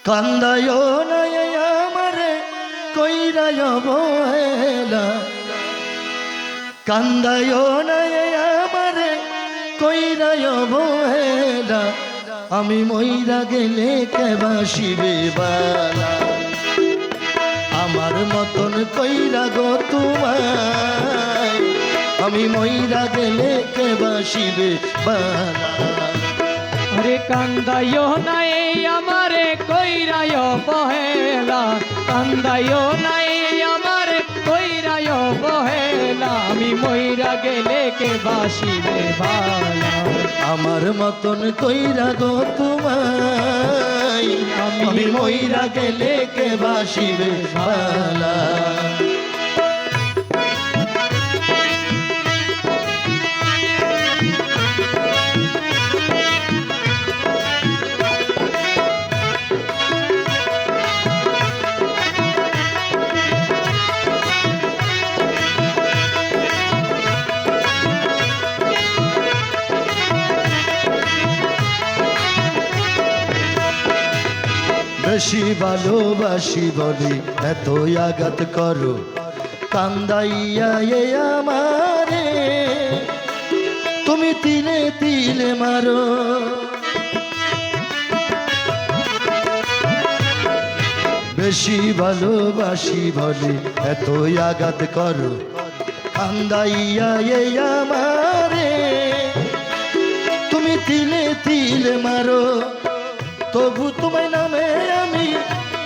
কান্দায় নাই আমারে কইরায় অবহেলা, কান্দায় নাই আমারে কইরায় অবহেলা, আমি মইরা গেলে কে বাসিবে বালা, আমার মতন কইরা গো তোমায়, আমি মইরা গেলে কে বাসিবে বালা। আরে কান্দাইও নাই আমারে কইরায় অবহেলা, কান্দাইও নাই আমারে কইরায় অবহেলা, আমি মইরা গেলে কে বাসিবে বালা, আমার মতন কইরা গো তোমায়, আমি মইরা গেলে কে বাসিবে বালা। বেশি ভালোবাসি বলি এত আঘাত করো, কান্দাইয়া এ আমারে তুমি তিলে তিলে মারো, বেশি ভালোবাসি বলি এত আঘাত করো, কান্দাইয়া এ আমারে তুমি তিলে তিলে মারো, তবু তোমার নামে আমি,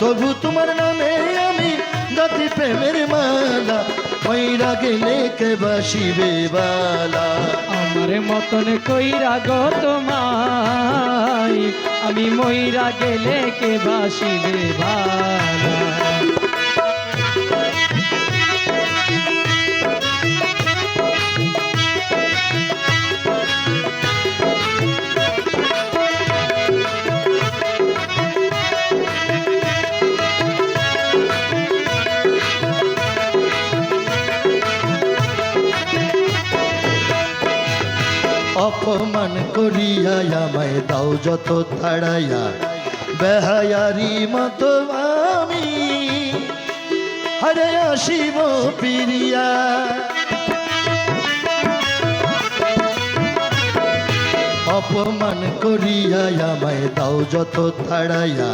তবু তোমার নামে আমি গাঁথি প্রেমের মালা, মইরা গেলে কে বাসিবে বালা, আমার মতন কইরা গো তোমায়, আমি মইরা গেলে কে বাসিবে বালা। অপমান করিয়া আমায় দাও যত তাড়াইয়া, বেহায়ারি মতো আমি হারে আসিব পিরিয়া, অপমান করিয়া আমায় দাও যত তাড়াইয়া,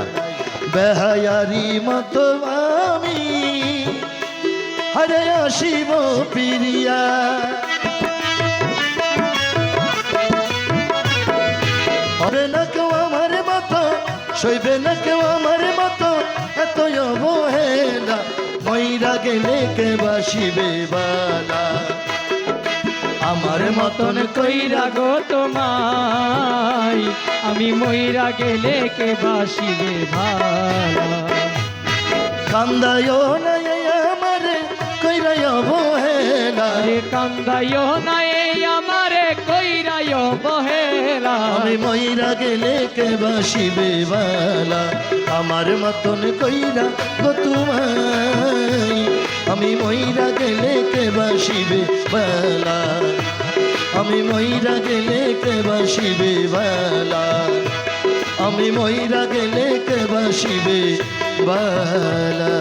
বেহায়ারি মতো আমি হারে আসিব পিরিয়া, হবে না কেউ আমার মতো, সইবে না কেউ আমার মতো এত অবহেলা, মইরা গেলে কে বাসিবে বালা, আমার মতন কইরা গো তোমায়, আমি মইরা গেলে কে বাসিবে বালা, কান্দায় নাই আমারে কইরায় অবহেলা, আরে কান্দাইও নাই আমারে কইরায় অবহেলা, আমি মইরা গেলে কে বাসিবে বালা, আমার মতন কইরা গো তোমায়, আমি মইরা গেলে কে বাসিবে বালা, আমি মইরা গেলে কে বাসিবে বালা, আমি মইরা গেলে কে বাসিবে বালা।